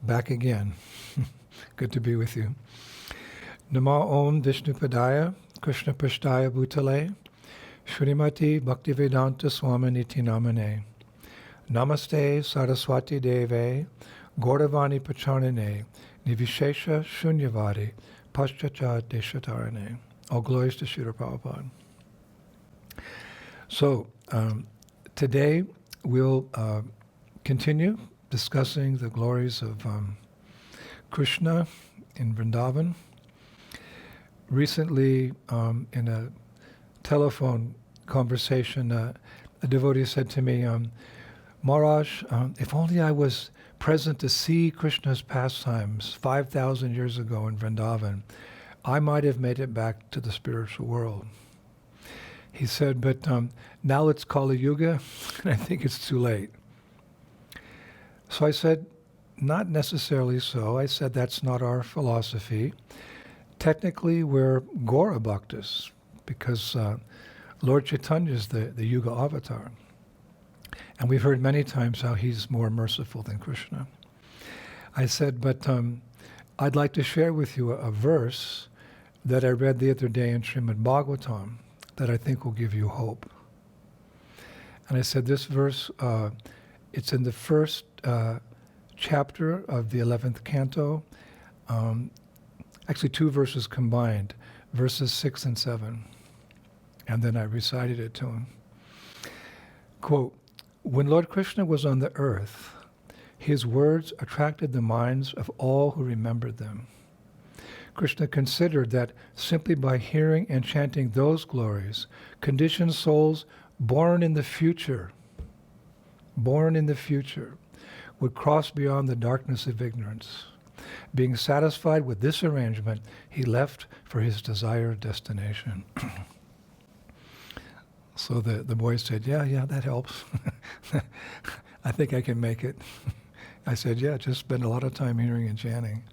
back again. Good to be with you. Namo Om Vishnupadaya Krishna Pashtaya Bhutale Srimati Bhaktivedanta Swami Niti Namane Namaste Saraswati Deve Gauravani Pacharine Nivishesha Shunyavadi Paschacha Deshatarane. All glories to Srila Prabhupada. So, today we'll continue discussing the glories of Krishna in Vrindavan. Recently, in a telephone conversation, a devotee said to me, Maharaj, if only I was present to see Krishna's pastimes 5,000 years ago in Vrindavan, I might have made it back to the spiritual world. He said, but now it's Kali Yuga, and I think it's too late. So I said, not necessarily so. I said, that's not our philosophy. Technically, we're Gaura Bhaktas, because Lord Chaitanya is the Yuga avatar. And we've heard many times how he's more merciful than Krishna. I said, but I'd like to share with you a verse that I read the other day in Srimad Bhagavatam that I think will give you hope. And I said, this verse, it's in the first chapter of the 11th canto, actually 2 verses combined, verses 6 and 7. And then I recited it to him. Quote, when Lord Krishna was on the earth, his words attracted the minds of all who remembered them. Krishna considered that simply by hearing and chanting those glories, conditioned souls born in the future, would cross beyond the darkness of ignorance. Being satisfied with this arrangement, he left for his desired destination. So the boy said, yeah, that helps. I think I can make it. I said, yeah, just spend a lot of time hearing and chanting.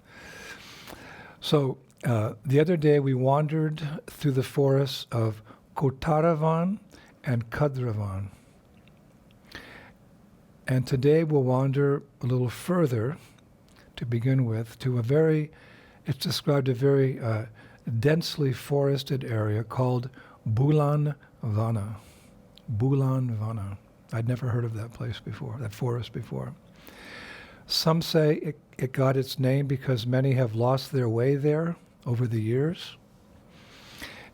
So the other day we wandered through the forests of Kotaravan and Kadravan. And today we'll wander a little further to begin with to it's described a very densely forested area called Bulan Vana. Bulan Vana. I'd never heard of that place before, that forest before. Some say it got its name because many have lost their way there over the years.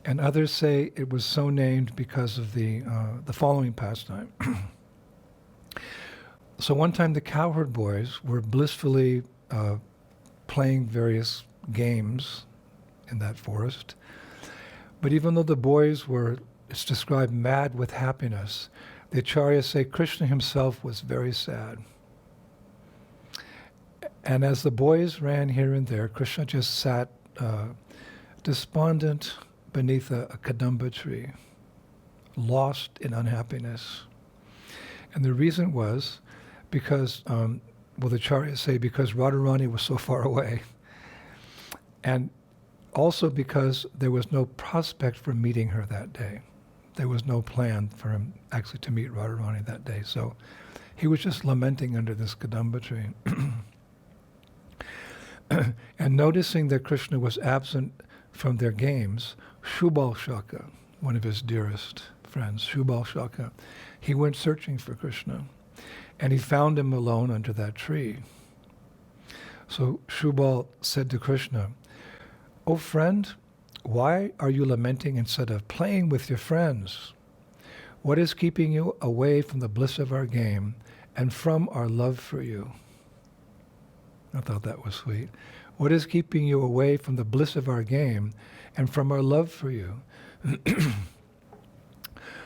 And others say it was so named because of the following pastime. So one time the cowherd boys were blissfully playing various games in that forest. But even though the boys were, it's described, mad with happiness, the acharyas say Krishna himself was very sad. And as the boys ran here and there, Krishna just sat despondent beneath a kadamba tree, lost in unhappiness. And the reason was because, the acharyas say, because Radharani was so far away. And also because there was no prospect for meeting her that day. There was no plan for him actually to meet Radharani that day. So he was just lamenting under this kadamba tree. And noticing that Krishna was absent from their games, Shubal Shaka, one of his dearest friends, Shubal Shaka, he went searching for Krishna. And he found him alone under that tree. So Shubal said to Krishna, "O friend, why are you lamenting instead of playing with your friends? What is keeping you away from the bliss of our game and from our love for you?" I thought that was sweet. What is keeping you away from the bliss of our game and from our love for you?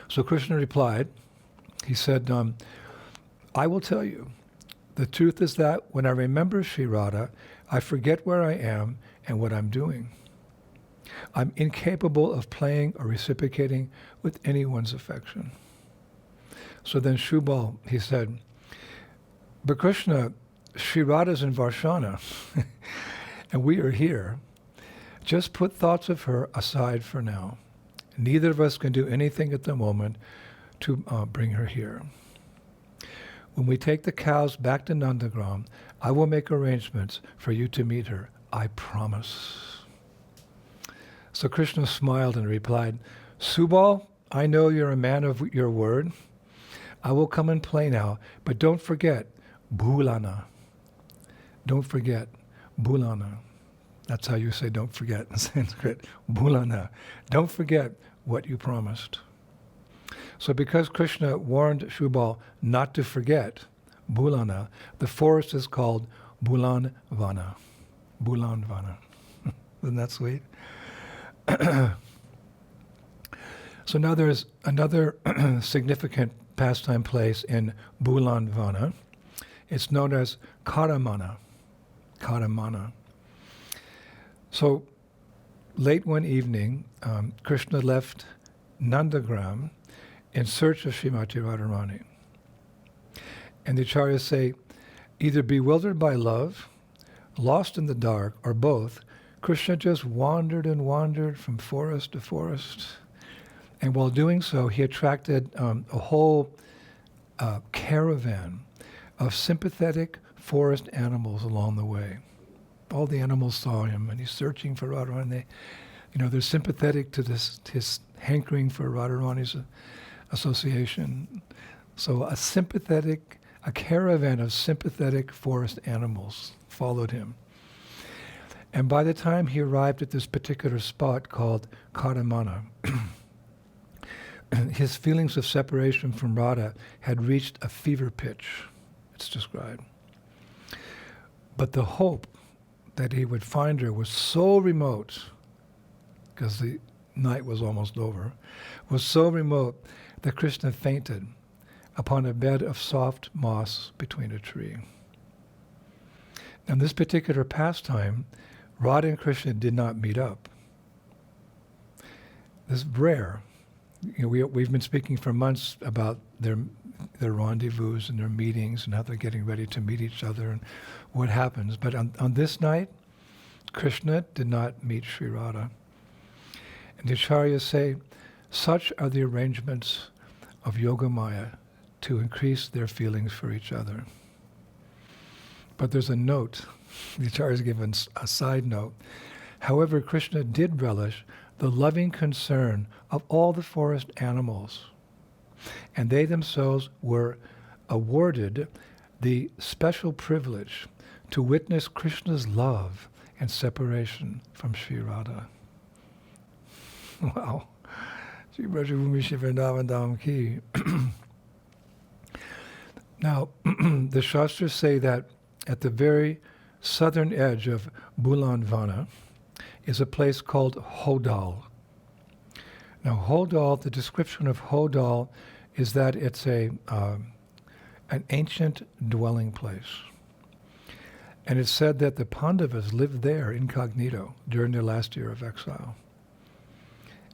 So Krishna replied, he said, I will tell you. The truth is that when I remember Sri Radha, I forget where I am and what I'm doing. I'm incapable of playing or reciprocating with anyone's affection. So then Shubal, he said, but Krishna, Sri Radha's in Varshana, and we are here. Just put thoughts of her aside for now. Neither of us can do anything at the moment to bring her here. When we take the cows back to Nandagram, I will make arrangements for you to meet her. I promise. So Krishna smiled and replied, Subal, I know you're a man of your word. I will come and play now, but don't forget Bhulana. Don't forget Bhulana. That's how you say don't forget in Sanskrit. Bhulana. Don't forget what you promised. So because Krishna warned Subal not to forget Bhulana, the forest is called Bulan Vana. Bulan Vana. Isn't that sweet? So now there's another significant pastime place in Bulan Vana. It's known as Caramana. Caramana. So late one evening, Krishna left Nandagram in search of Srimati Radharani. And the acharyas say, either bewildered by love, lost in the dark, or both, Krishna just wandered and wandered from forest to forest. And while doing so, he attracted a whole caravan of sympathetic forest animals along the way. All the animals saw him, and he's searching for Radharani. They're sympathetic to his hankering for Radharani's association. So a caravan of sympathetic forest animals followed him. And by the time he arrived at this particular spot called Caramana, his feelings of separation from Radha had reached a fever pitch, it's described. But the hope that he would find her was so remote, because the night was almost over, was so remote that Krishna fainted upon a bed of soft moss between a tree. In this particular pastime, Radha and Krishna did not meet up. This is rare. We've been speaking for months about their rendezvous and their meetings and how they're getting ready to meet each other and what happens. But on this night, Krishna did not meet Sri Radha. And the acharyas say, such are the arrangements of Yogamaya to increase their feelings for each other. But there's a note. The acharyas give a side note. However, Krishna did relish the loving concern of all the forest animals, and they themselves were awarded the special privilege to witness Krishna's love and separation from Sri Radha. Wow. Shri Brajabhumi Shri Vrindavan Dham Ki. Now, the Shastras say that at the very southern edge of Bulan Vana is a place called Hodol. Now, Hodol, the description of Hodol is that it's an ancient dwelling place. And it's said that the Pandavas lived there incognito during their last year of exile.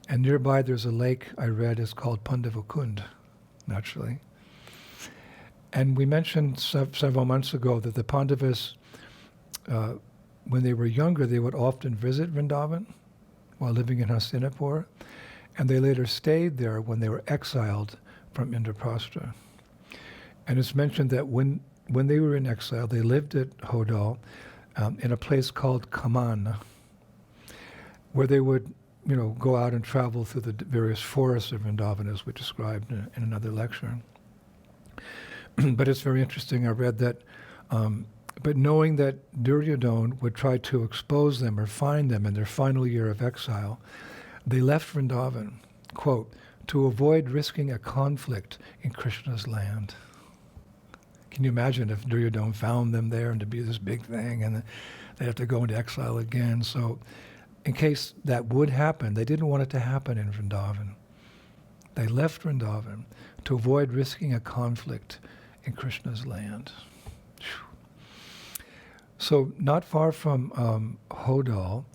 And nearby there's a lake I read is called Pandavakund, naturally. And we mentioned several months ago that the Pandavas, when they were younger, they would often visit Vrindavan while living in Hastinapur, and they later stayed there when they were exiled from Indraprastha. And it's mentioned that when they were in exile, they lived at Hodol in a place called Caramana, where they would, go out and travel through the various forests of Vrindavan, as we described in another lecture. But it's very interesting. I read that, but knowing that Duryodhana would try to expose them or find them in their final year of exile, they left Vrindavan, quote, to avoid risking a conflict in Krishna's land. Can you imagine if Duryodhana found them there and to be this big thing and they'd have to go into exile again? So in case that would happen, they didn't want it to happen in Vrindavan. They left Vrindavan to avoid risking a conflict in Krishna's land. So not far from Hodol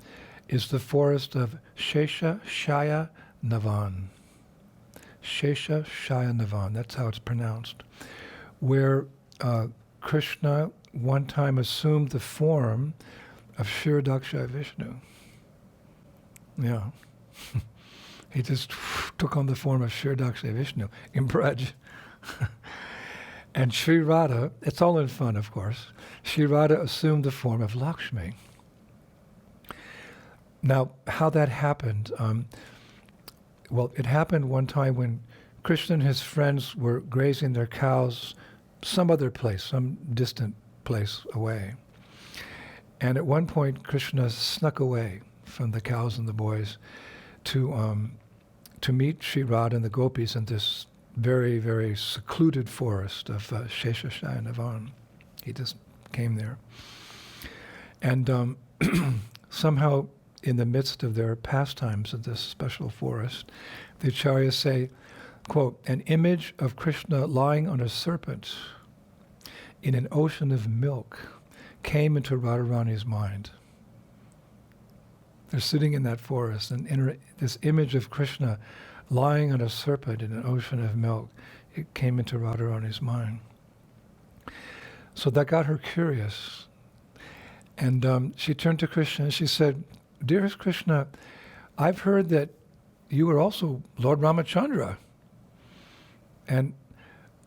is the forest of Sheisha Shayan Vana. Sheisha Shayan Vana, that's how it's pronounced, where Krishna one time assumed the form of Kshirodaksha Vishnu. Yeah. He just took on the form of Kshirodaksha Vishnu in Braj. And Sri Radha, it's all in fun, of course, Sri Radha assumed the form of Lakshmi. Now, how that happened, well, it happened one time when Krishna and his friends were grazing their cows some other place, some distant place away. And at one point, Krishna snuck away from the cows and the boys to meet Sri Radha and the gopis in this very, very secluded forest of Sheisha Shayan Vana. He just came there. And somehow, in the midst of their pastimes in this special forest, the acharyas say, quote, an image of Krishna lying on a serpent in an ocean of milk came into Radharani's mind. They're sitting in that forest, and this image of Krishna lying on a serpent in an ocean of milk, it came into Radharani's mind. So that got her curious. And she turned to Krishna and she said, dearest Krishna, I've heard that you are also Lord Ramachandra. And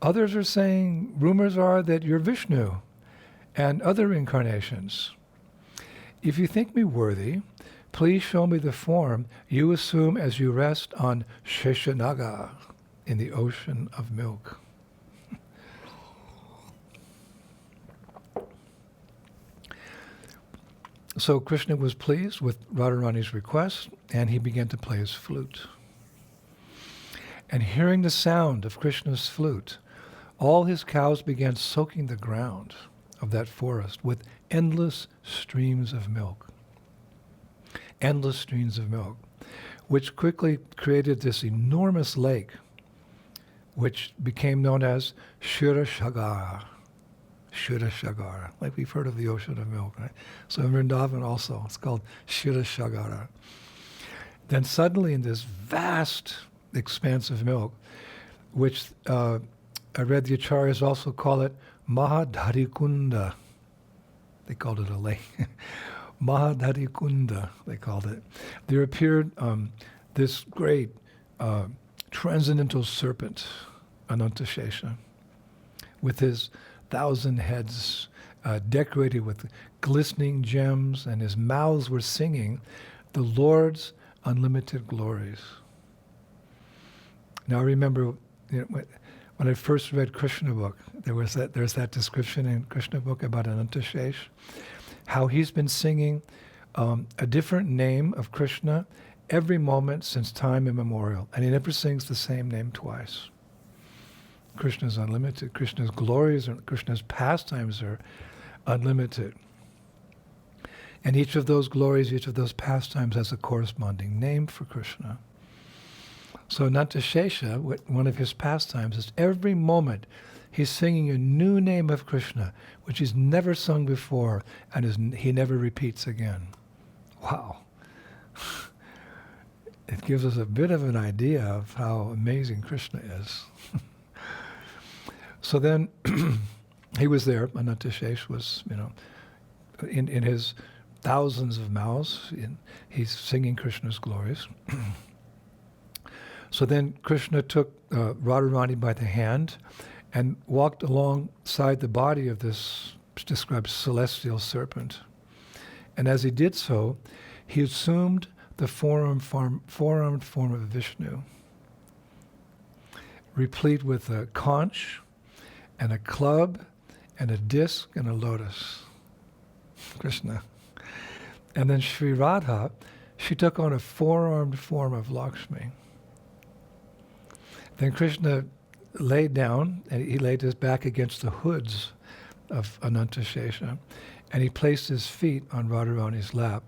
others are saying, rumors are that you're Vishnu and other incarnations. If you think me worthy, please show me the form you assume as you rest on Sheshanaga in the ocean of milk. So Krishna was pleased with Radharani's request, and he began to play his flute. And hearing the sound of Krishna's flute, all his cows began soaking the ground of that forest with endless streams of milk. Endless streams of milk, which quickly created this enormous lake, which became known as Shirashagara. Shirashagara, like we've heard of the ocean of milk, right? So in Vrindavan also, it's called Shirashagara. Then suddenly in this vast expanse of milk, which I read the acharyas also call it Mahadharikunda. They called it a lake. Mahadharikunda, they called it. There appeared this great transcendental serpent, Ananta-sesa, with his 1,000 heads decorated with glistening gems, and his mouths were singing the Lord's unlimited glories. Now I remember, when I first read Krishna book, there's that description in Krishna book about Ananta-sesa, how he's been singing a different name of Krishna every moment since time immemorial, and he never sings the same name twice. Krishna's unlimited. Krishna's glories and Krishna's pastimes are unlimited. And each of those glories, each of those pastimes has a corresponding name for Krishna. So Ananta-sesa, one of his pastimes, is every moment he's singing a new name of Krishna, which he's never sung before, and he never repeats again. Wow. It gives us a bit of an idea of how amazing Krishna is. So then he was there, Ananta-sesa was, in his thousands of mouths, he's singing Krishna's glories. So then Krishna took Radharani by the hand and walked alongside the body of this described celestial serpent. And as he did so, he assumed the four-armed form of Vishnu, replete with a conch and a club and a disc and a lotus. Krishna. And then Sri Radha, she took on a four-armed form of Lakshmi. Then Krishna laid down, and he laid his back against the hoods of Ananta-sesa, and he placed his feet on Radharani's lap,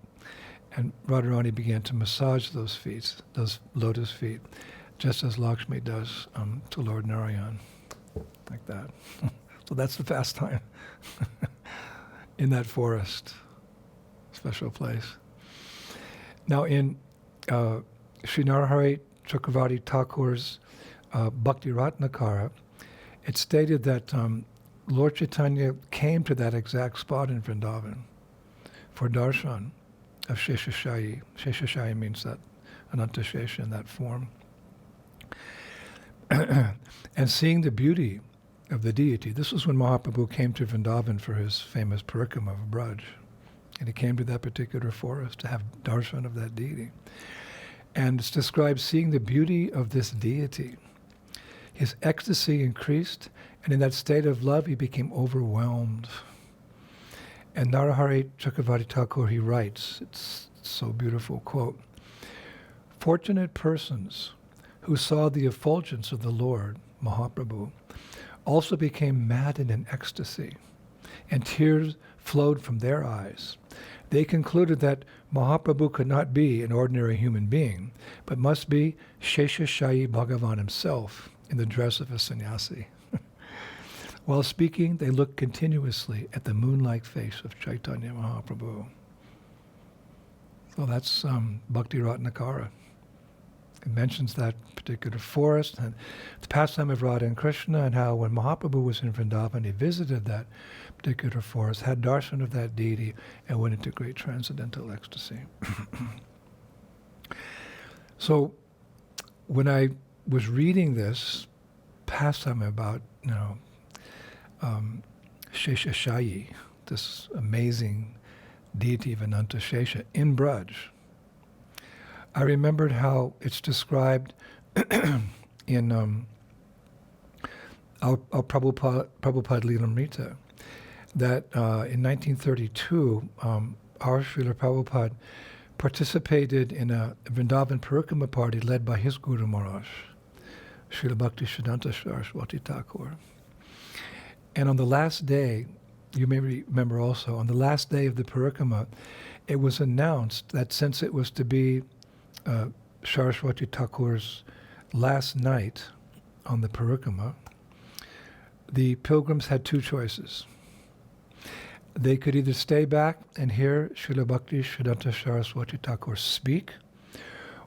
and Radharani began to massage those feet, those lotus feet, just as Lakshmi does to Lord Narayan, like that. So that's the pastime in that forest, special place. Now in Sri Narahari Chakravarti Thakur's Bhakti Ratnakara, it's stated that Lord Chaitanya came to that exact spot in Vrindavan for darshan of Sheisha Shayi. Sheisha Shayi means that Ananta-sesa in that form. And seeing the beauty of the deity. This was when Mahaprabhu came to Vrindavan for his famous parikrama of Braj. And he came to that particular forest to have darshan of that deity. And it's described seeing the beauty of this deity. His ecstasy increased, and in that state of love, he became overwhelmed. And Narahari Chakravarti Thakur, he writes, it's so beautiful, quote, "Fortunate persons who saw the effulgence of the Lord, Mahaprabhu, also became maddened in ecstasy, and tears flowed from their eyes. They concluded that Mahaprabhu could not be an ordinary human being, but must be Sheisha Shayan Bhagavan himself in the dress of a sannyasi. While speaking, they looked continuously at the moon-like face of Chaitanya Mahaprabhu." So that's Bhakti Ratnakara. It mentions that particular forest and the pastime of Radha and Krishna, and how when Mahaprabhu was in Vrindavan, he visited that particular forest, had darshan of that deity, and went into great transcendental ecstasy. So when I was reading this pastime about, Sheisha Shayi, this amazing deity of Ananta-sesa in Braj, I remembered how it's described in our Prabhupada Lilamrita, that in 1932, our Srila Prabhupada participated in a Vrindavan Parikrama party led by his Guru Maharaj, Srila Bhakti Siddhanta Saraswati Thakur. And on the last day, you may remember also, on the last day of the Parikrama, it was announced that since it was to be Saraswati Thakur's last night on the Parikrama, the pilgrims had two choices. They could either stay back and hear Srila Bhakti Siddhanta Saraswati Thakur speak,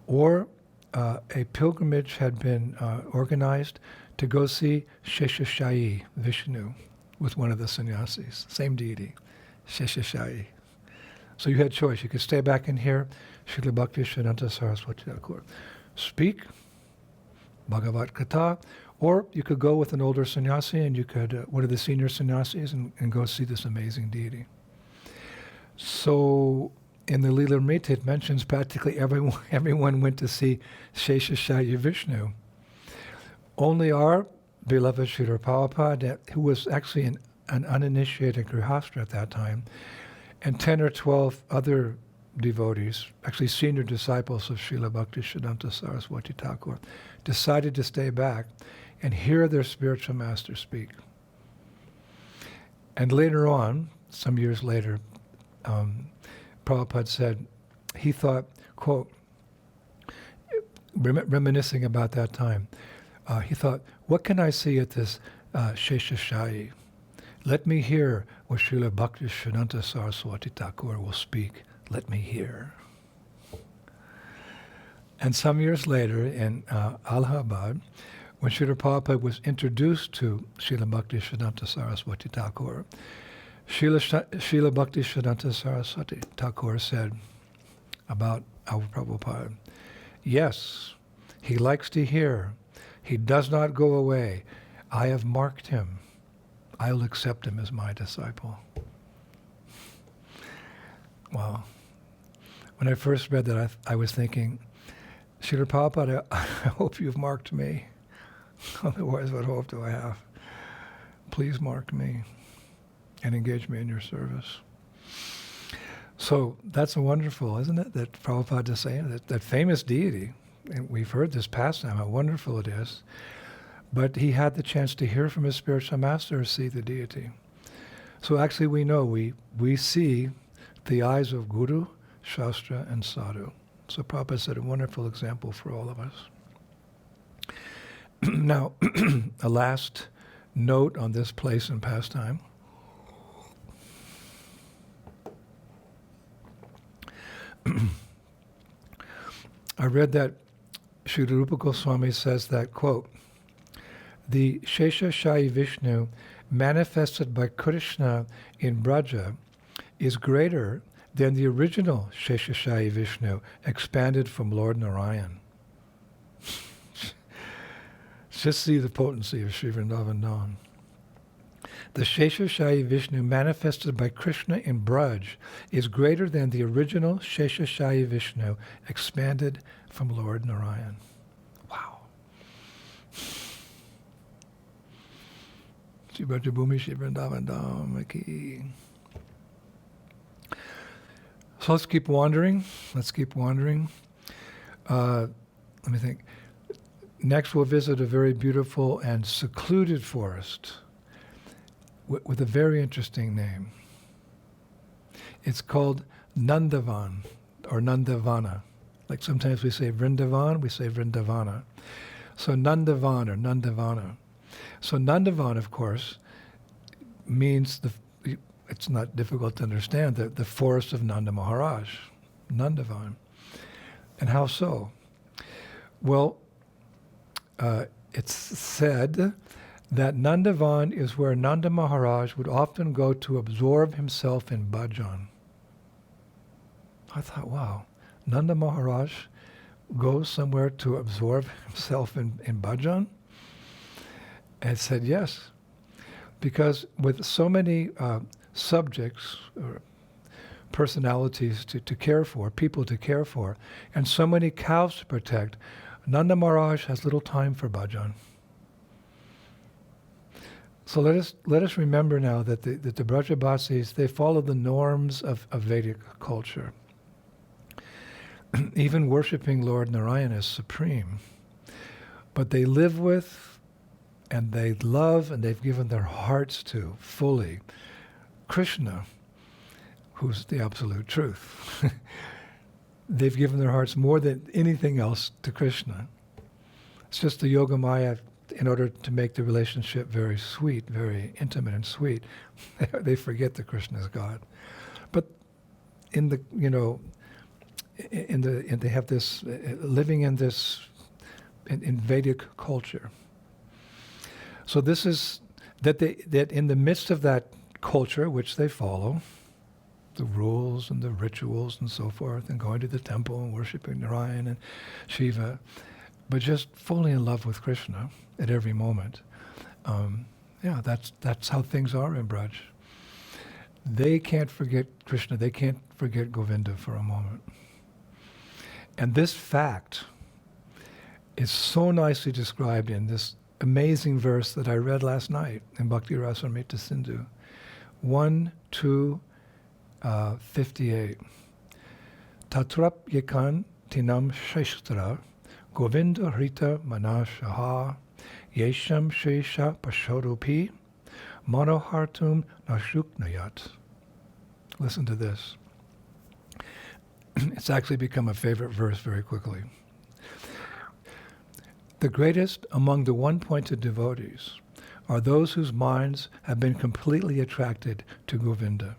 or a pilgrimage had been organized to go see Sheisha Shayi Vishnu with one of the sannyasis, same deity, Sheisha Shayi. So you had choice. You could stay back and hear Srila Bhakti Siddhanta Saraswati Thakur speak, Bhagavat Katha, or you could go with an older sannyasi and you could, one of the senior sannyasis, and go see this amazing deity. So in the Lilamrita, it mentions practically everyone went to see Sheisha Shayi Vishnu. Only our beloved Srila Prabhupada, who was actually an uninitiated grihastra at that time, and 10 or 12 other devotees, actually senior disciples of Srila Bhakti Siddhanta Saraswati Thakur, decided to stay back and hear their spiritual master speak. And later on, some years later, Prabhupada said, he thought, quote, reminiscing about that time, he thought, what can I see at this Sheisha Shayi? Let me hear what Srila Bhakti Siddhanta Saraswati Thakur will speak. Let me hear. And some years later in Allahabad, when Srila Prabhupada was introduced to Srila Bhakti Siddhanta Saraswati Thakur, Srila Bhakti Siddhanta Saraswati Thakur said about our Prabhupada, yes, he likes to hear. He does not go away. I have marked him. I'll accept him as my disciple. Wow. When I first read that, I was thinking, Srila Prabhupada, I hope you've marked me. Otherwise, what hope do I have? Please mark me and engage me in your service. So that's wonderful, isn't it? That Prabhupada is saying, that famous deity, and we've heard this pastime, how wonderful it is. But he had the chance to hear from his spiritual master, see the deity. So actually we know, we see the eyes of Guru, Shastra, and Sadhu. So Prabhupada set a wonderful example for all of us. Now, a last note on this place and pastime. I read that Srila Rupa Goswami says that, quote, the Sheisha Shayi Vishnu manifested by Krishna in Braja is greater than the original Sheisha Shayi Vishnu expanded from Lord Narayan. Just see the potency of Sri Vrindavan Dham. The Sheisha Shayan Vishnu manifested by Krishna in Braj is greater than the original Sheisha Shayan Vishnu expanded from Lord Narayan. Wow. Shri Brajabhumi Shri Vrindavan Dham Ki. So let's keep wandering. Let me think. Next we'll visit a very beautiful and secluded forest with a very interesting name. It's called Nandavan or Nandavana. Like sometimes we say Vrindavan, we say Vrindavana. So Nandavan or Nandavana. So Nandavan, of course, means it's not difficult to understand, the forest of Nanda Maharaj, Nandavan. And how so? Well, it's said that Nandavan is where Nanda Maharaj would often go to absorb himself in bhajan. I thought, wow, Nanda Maharaj goes somewhere to absorb himself in bhajan? And it said yes, because with so many subjects or personalities to care for, people to care for, and so many cows to protect, Nanda Maharaj has little time for bhajan. So let us remember now that the Brajabasis, they follow the norms of Vedic culture. Even worshipping Lord Narayana as supreme. But they live with, and they love, and they've given their hearts to, fully, Krishna, who's the absolute truth. They've given their hearts more than anything else to Krishna. It's just the Yogamaya, in order to make the relationship very sweet, very intimate and sweet, they forget that Krishna is God. But they have this, living in this, in Vedic culture. So this is, that in the midst of that culture, which they follow, the rules and the rituals and so forth, and going to the temple and worshiping Narayan and Shiva, but just fully in love with Krishna at every moment. That's how things are in Braj. They can't forget Krishna. They can't forget Govinda for a moment. And this fact is so nicely described in this amazing verse that I read last night in Bhakti Rasamrita Sindhu. 1:58. Tatrap yakan tinam sheshtra Govinda Hrita Manashaha Yesham Sheisha Pashorupi Manohartum Nashuknayat. Listen to this. It's actually become a favorite verse very quickly. The greatest among the one-pointed devotees are those whose minds have been completely attracted to Govinda.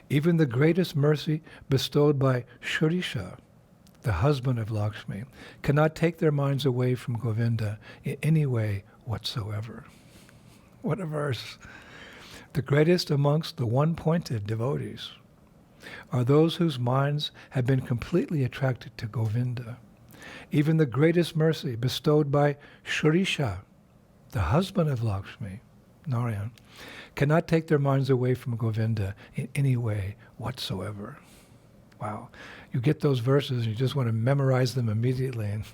Even the greatest mercy bestowed by Sheisha, the husband of Lakshmi, cannot take their minds away from Govinda in any way whatsoever. What a verse. The greatest amongst the one-pointed devotees are those whose minds have been completely attracted to Govinda. Even the greatest mercy bestowed by Sheisha, the husband of Lakshmi, Narayan, cannot take their minds away from Govinda in any way whatsoever. Wow. You get those verses and you just want to memorize them immediately. And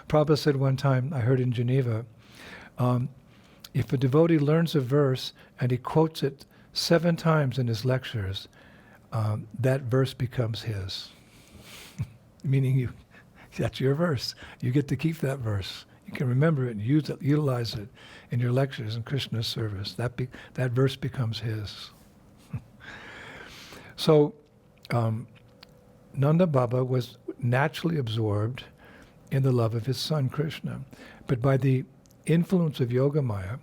Prabhupada said one time, I heard in Geneva, if a devotee learns a verse and he quotes it 7 times in his lectures, that verse becomes his. Meaning that's your verse. You get to keep that verse. You can remember it and utilize it in your lectures in Krishna's service. That verse becomes his. So, Nanda Baba was naturally absorbed in the love of his son Krishna. But by the influence of Yogamaya,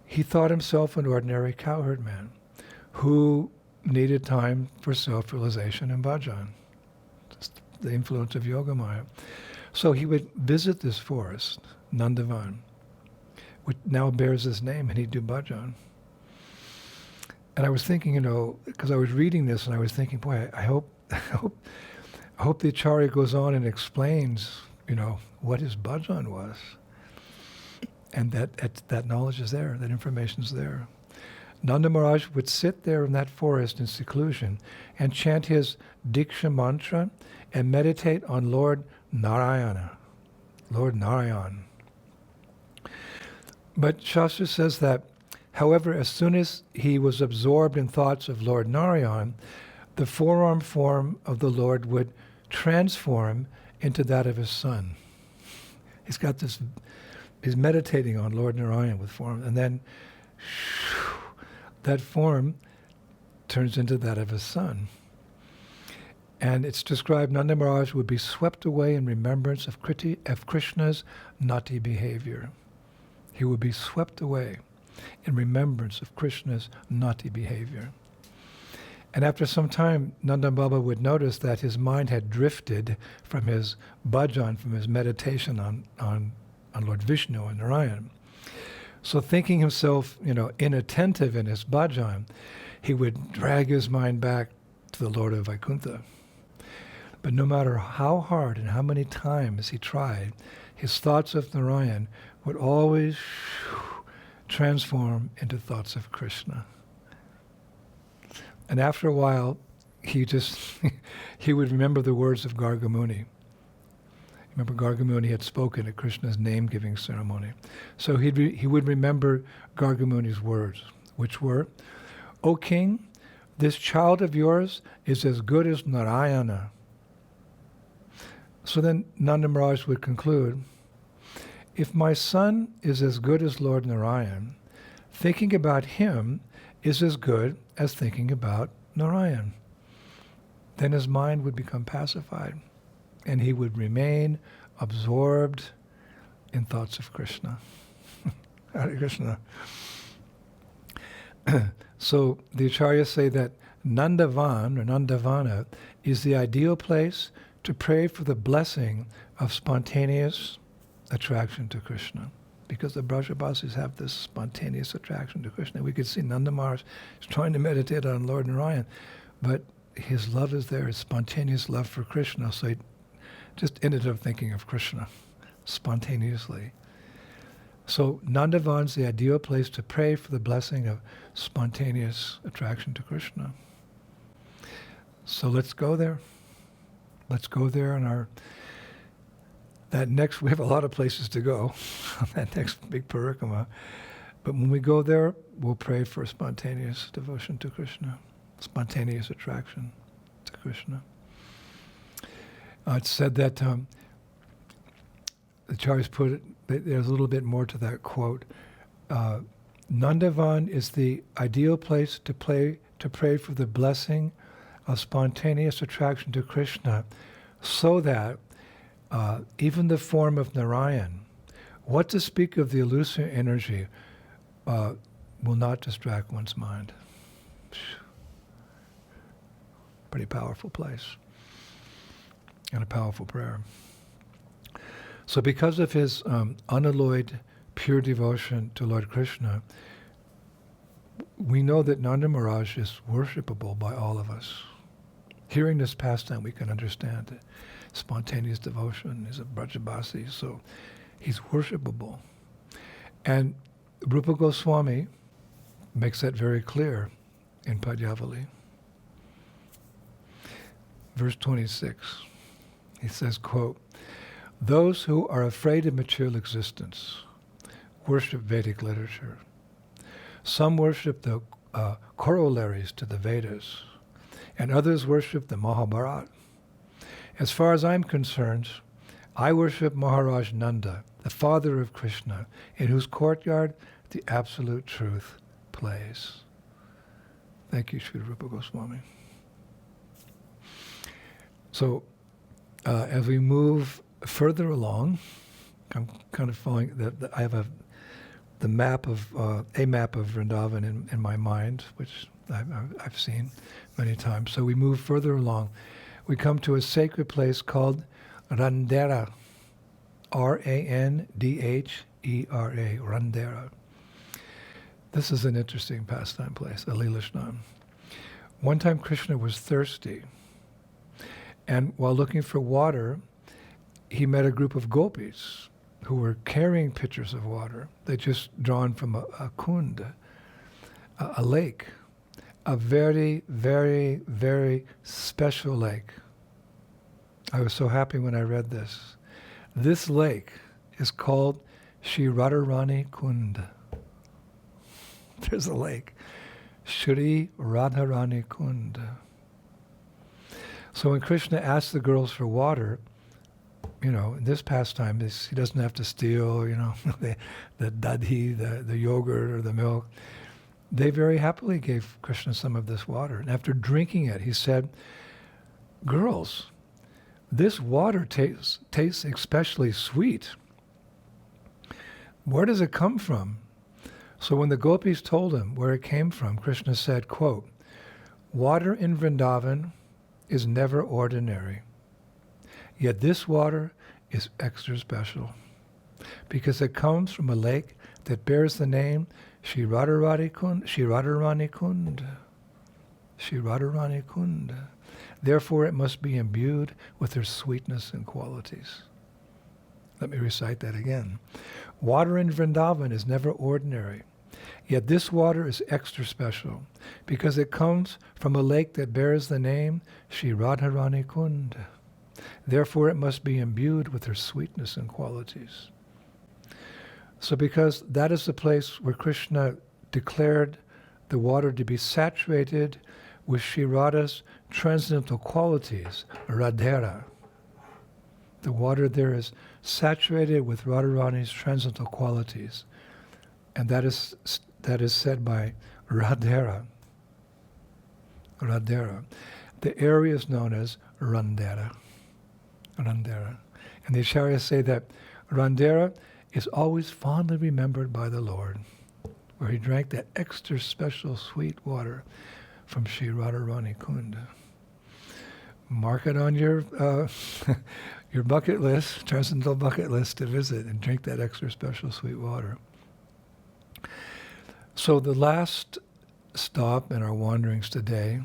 he thought himself an ordinary cowherd man who needed time for self-realization and bhajan. Just the influence of Yogamaya. So he would visit this forest, Nandavan, which now bears his name, and he'd do bhajan. And I was thinking, because I was reading this and I was thinking, boy, I hope the Acharya goes on and explains, what his bhajan was. And that knowledge is there, that information is there. Nanda Maharaj would sit there in that forest in seclusion and chant his Diksha mantra and meditate on Lord Narayana, Lord Narayan. But Shastra says that, however, as soon as he was absorbed in thoughts of Lord Narayan, the forearm form of the Lord would transform into that of his son. He's got this, he's meditating on Lord Narayan with form, and then that form turns into that of his son. And it's described Nanda Maharaj would be swept away in remembrance of Krishna's naughty behavior. He would be swept away in remembrance of Krishna's naughty behavior. And after some time, Nanda Baba would notice that his mind had drifted from his bhajan, from his meditation on Lord Vishnu and Narayan. So thinking himself, inattentive in his bhajan, he would drag his mind back to the Lord of Vaikuntha. But no matter how hard and how many times he tried, his thoughts of Narayan would always transform into thoughts of Krishna. And after a while, he would remember the words of Gargamuni. Remember, Gargamuni had spoken at Krishna's name-giving ceremony. So he would remember Gargamuni's words, which were, "O king, this child of yours is as good as Narayana." So then Nanda Maharaj would conclude, if my son is as good as Lord Narayan, thinking about him is as good as thinking about Narayan. Then his mind would become pacified, and he would remain absorbed in thoughts of Krishna. Hare Krishna. So the acharyas say that Nandavan, or Nandavana, is the ideal place to pray for the blessing of spontaneous attraction to Krishna. Because the Brajabasis have this spontaneous attraction to Krishna. We could see Nanda Maharaj is trying to meditate on Lord Narayan, but his love is there, his spontaneous love for Krishna, so he just ended up thinking of Krishna spontaneously. So Nandavan's the ideal place to pray for the blessing of spontaneous attraction to Krishna. So let's go there. Let's go there on we have a lot of places to go on that next big parikrama. But when we go there, we'll pray for spontaneous devotion to Krishna, spontaneous attraction to Krishna. It's said that the Acharyas put it, there's a little bit more to that quote. Nandavan is the ideal place to pray for the blessing of spontaneous attraction to Krishna, so that even the form of Narayan, what to speak of the elusive energy, will not distract one's mind. Pretty powerful place. And a powerful prayer. So because of his unalloyed, pure devotion to Lord Krishna, we know that Nanda Maharaj is worshipable by all of us. Hearing this pastime, we can understand it. Spontaneous devotion is a Brajabasi, so he's worshipable. And Rupa Goswami makes that very clear in Padyavali. Verse 26, he says, quote, "Those who are afraid of material existence worship Vedic literature. Some worship the corollaries to the Vedas, and others worship the Mahabharata. As far as I'm concerned, I worship Maharaj Nanda, the father of Krishna, in whose courtyard the absolute truth plays." Thank you, Sri Rupa Goswami. So, as we move further along, I'm kind of following I have a map of Vrindavan in my mind, which I've seen many times. So we move further along. We come to a sacred place called Radhera, Randhera, Radhera. This is an interesting pastime place, a Leela Snan. One time Krishna was thirsty, and while looking for water, he met a group of gopis who were carrying pitchers of water. They'd just drawn from a kund, a lake, a very, very, very special lake. I was so happy when I read this. This lake is called Shri Radharani Kund. There's a lake. Shri Radharani Kund. So when Krishna asks the girls for water, in this pastime, he doesn't have to steal, the dadhi, the yogurt or the milk. They very happily gave Krishna some of this water. And after drinking it, he said, girls, this water tastes especially sweet. Where does it come from? So when the gopis told him where it came from, Krishna said, quote, water in Vrindavan is never ordinary. Yet this water is extra special because it comes from a lake that bears the name Shri Radharani Kund, Shri Radharani Kund, Shri Radharani Kund. Therefore it must be imbued with their sweetness and qualities. Let me recite that again. Water in Vrindavan is never ordinary. Yet this water is extra special because it comes from a lake that bears the name Shri Radharani Kund. Therefore it must be imbued with her sweetness and qualities. So because that is the place where Krishna declared the water to be saturated with Shri Radha's transcendental qualities, Radhera. The water there is saturated with Radharani's transcendental qualities. And that is said by Radhera. Radhera. The area is known as Vrndavan. Radhera. And the acharyas say that Radhera is always fondly remembered by the Lord, where he drank that extra special sweet water from Shri Radharani Kund. Mark it on your your bucket list, transcendental bucket list to visit and drink that extra special sweet water. So the last stop in our wanderings today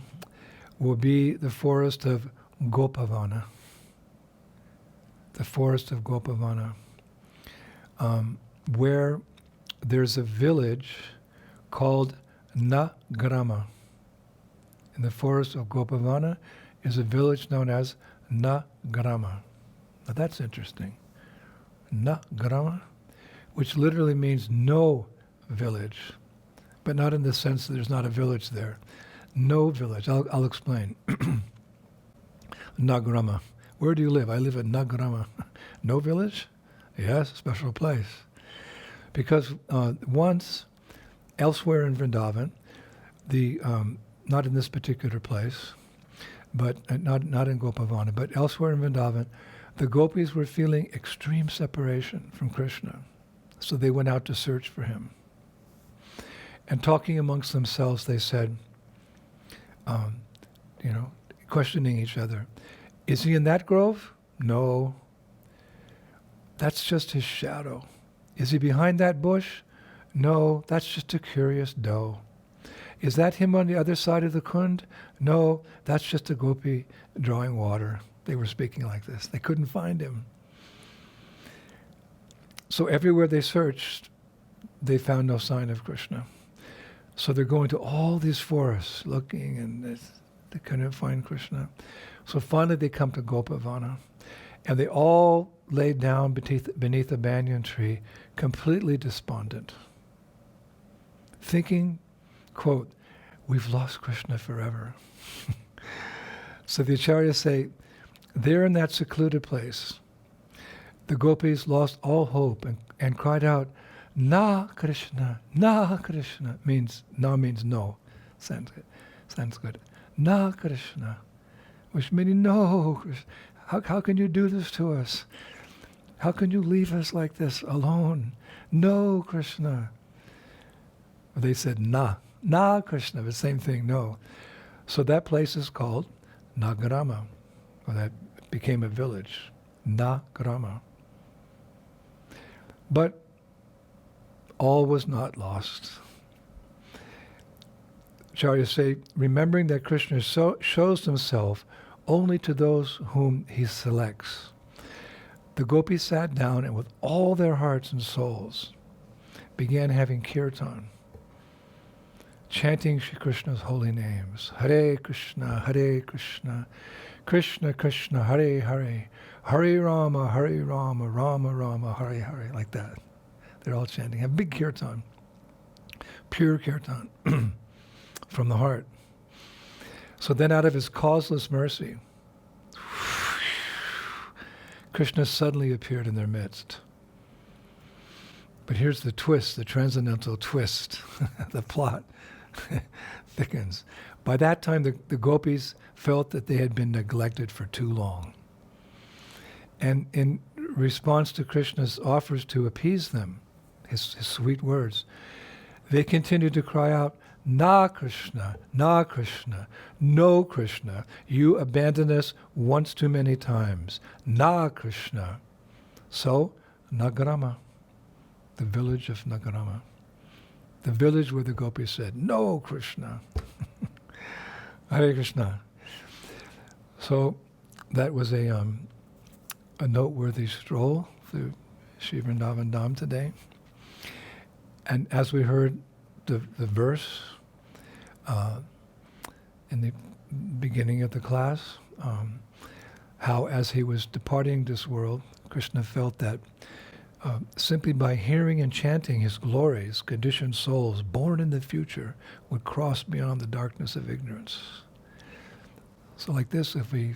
will be the forest of Gopavana. The forest of Gopavana, where there's a village called Nagrama. In the forest of Gopavana is a village known as Nagrama. Now that's interesting. Nagrama, which literally means no village, but not in the sense that there's not a village there. No village. I'll explain. Nagrama. Where do you live? I live at Nagrama. No village? Yes, special place. Because once, elsewhere in Vrindavan, not in this particular place, but not in Gopavana, but elsewhere in Vrindavan, the gopis were feeling extreme separation from Krishna. So they went out to search for him. And talking amongst themselves, they said, questioning each other, is he in that grove? No. That's just his shadow. Is he behind that bush? No, that's just a curious doe. Is that him on the other side of the kund? No, that's just a gopi drawing water. They were speaking like this. They couldn't find him. So everywhere they searched, they found no sign of Krishna. So they're going to all these forests looking, and they couldn't find Krishna. So finally they come to Gopavana, and they all laid down beneath a banyan tree, completely despondent, thinking, quote, we've lost Krishna forever. So the acharyas say, there in that secluded place, the gopis lost all hope and cried out, Na Krishna, Na Krishna, Na means no, Sanskrit. Na Krishna, which meaning no, how can you do this to us? How can you leave us like this alone? No, Krishna. They said Na Krishna, the same thing, no. So that place is called Nagrama, or that became a village, Nagrama. But all was not lost. Acharyas say, remembering that Krishna shows himself only to those whom he selects, the gopis sat down and with all their hearts and souls began having kirtan, chanting Shri Krishna's holy names. Hare Krishna, Krishna Krishna, Hare Hare, Hare Rama, Rama Rama, Hare Hare, like that. They're all chanting. A big kirtan, pure kirtan from the heart. So then out of his causeless mercy, Krishna suddenly appeared in their midst. But here's the twist, the transcendental twist. The plot thickens. By that time, the gopis felt that they had been neglected for too long. And in response to Krishna's offers to appease them, his sweet words, they continued to cry out, "Na Krishna, Na Krishna, no Krishna, you abandoned us once too many times. Na Krishna." So, Nagarama, the village of Nagarama, the village where the gopis said, "No Krishna." Hare Krishna. So that was a noteworthy stroll through Sri Vrindavan Dham today. And as we heard the verse in the beginning of the class, how as he was departing this world, Krishna felt that simply by hearing and chanting his glories, conditioned souls born in the future would cross beyond the darkness of ignorance. So like this, if we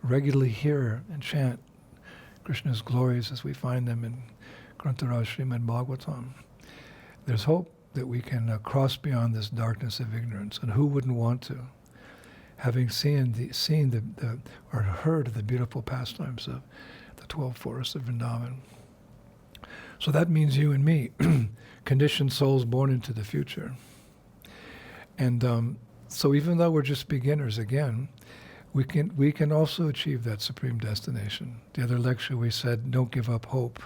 regularly hear and chant Krishna's glories as we find them in Grantaraj Srimad Bhagavatam, there's hope that we can cross beyond this darkness of ignorance. And who wouldn't want to? Having seen the or heard of the beautiful pastimes of the 12 forests of Vrindavan. So that means you and me, conditioned souls born into the future. And so even though we're just beginners again, we can also achieve that supreme destination. The other lecture we said, don't give up hope.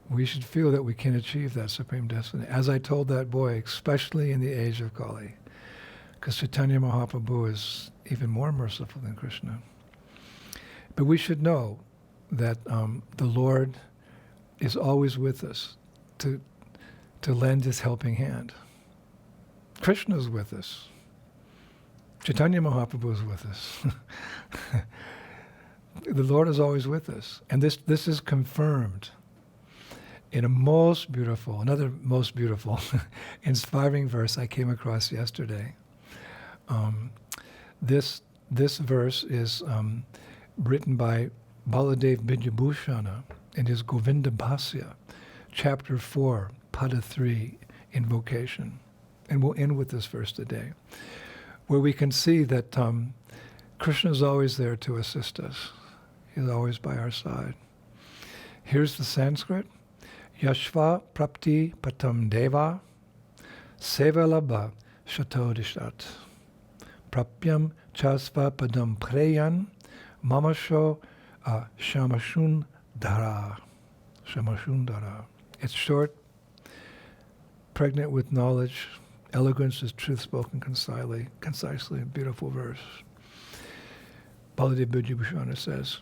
We should feel that we can achieve that supreme destiny. As I told that boy, especially in the age of Kali, because Chaitanya Mahaprabhu is even more merciful than Krishna. But we should know that the Lord is always with us to lend his helping hand. Krishna is with us. Chaitanya Mahaprabhu is with us. The Lord is always with us. And this is confirmed in another most beautiful, inspiring verse I came across yesterday. This verse is written by Baladev Vidyabhushana in his Govinda Bhasya, chapter 4, pada 3, invocation. And we'll end with this verse today, where we can see that Krishna is always there to assist us. He's always by our side. Here's the Sanskrit. Yashva prapti patam deva sevalabha shatodishat prapyam chasva padam preyan mamasho shamashun dara. It's short, pregnant with knowledge. Eloquence is truth spoken concisely, beautiful verse. Baladev Vidyabhushana says,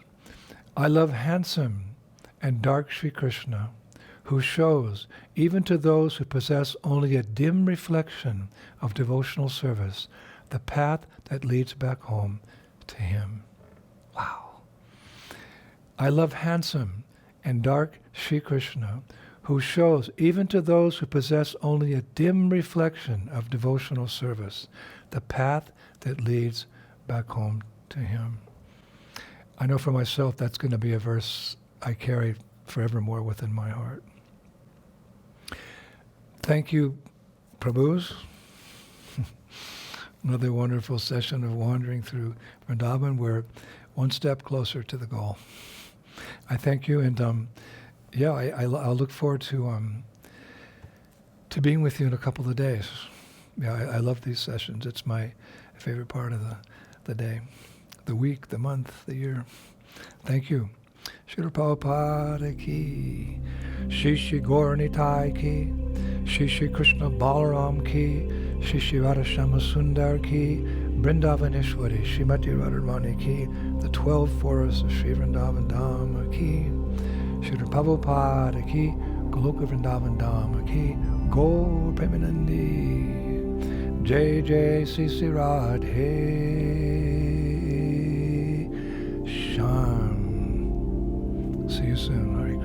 I love handsome and dark Sri Krishna, who shows, even to those who possess only a dim reflection of devotional service, the path that leads back home to him. Wow. I love handsome and dark Sri Krishna, who shows, even to those who possess only a dim reflection of devotional service, the path that leads back home to him. I know for myself that's going to be a verse I carry forevermore within my heart. Thank you, Prabhus. Another wonderful session of wandering through Vrindavan. We're one step closer to the goal. I thank you, and I'll look forward to being with you in a couple of days. Yeah, I love these sessions. It's my favorite part of the day, the week, the month, the year. Thank you. Shri Prabhupada ki, Shri Gaur Nitai ki, Shri Krishna Balaram ki, Shri Radha Shama Sundar ki, Vrindavaneshwari, Srimati Radharani ki, the 12 forests of Sri Vrindavan Dham ki, Shri Prabhupada ki, Goloka Vrindavan Dham ki, Gaur Premanandi. Jai Jai Sisi Radhe Shyam. See you soon. Hare Krishna.